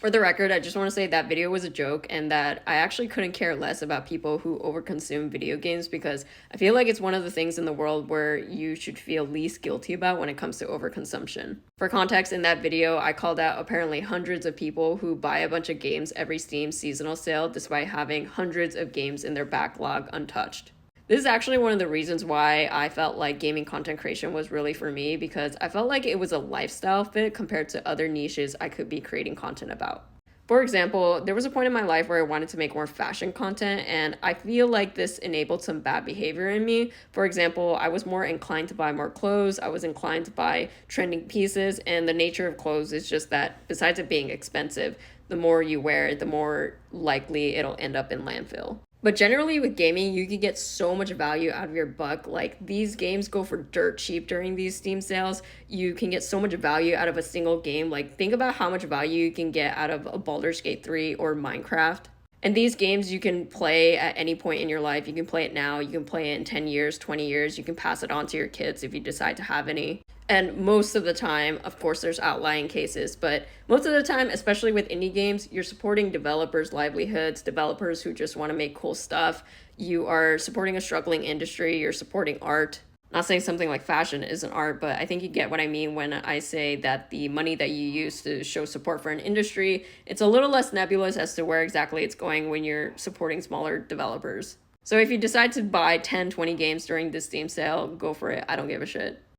For the record, I just want to say that video was a joke and that I actually couldn't care less about people who overconsume video games because I feel like it's one of the things in the world where you should feel least guilty about when it comes to overconsumption. For context, in that video, I called out apparently hundreds of people who buy a bunch of games every Steam seasonal sale despite having hundreds of games in their backlog untouched. This is actually one of the reasons why I felt like gaming content creation was really for me because I felt like it was a lifestyle fit compared to other niches I could be creating content about. For example, there was a point in my life where I wanted to make more fashion content, and I feel like this enabled some bad behavior in me. For example, I was more inclined to buy more clothes, I was inclined to buy trending pieces, and the nature of clothes is just that besides it being expensive, the more you wear it, the more likely it'll end up in landfill. But generally with gaming, you can get so much value out of your buck. Like these games go for dirt cheap during these Steam sales. You can get so much value out of a single game. Like think about how much value you can get out of a Baldur's Gate 3 or Minecraft. And these games you can play at any point in your life. You can play it now, you can play it in 10 years, 20 years. You can pass it on to your kids if you decide to have any. And most of the time, of course, there's outlying cases, but most of the time, especially with indie games, you're supporting developers' livelihoods, developers who just want to make cool stuff. You are supporting a struggling industry, you're supporting art. Not saying something like fashion isn't art, but I think you get what I mean when I say that the money that you use to show support for an industry, it's a little less nebulous as to where exactly it's going when you're supporting smaller developers. So if you decide to buy 10, 20 games during this Steam sale, go for it. I don't give a shit.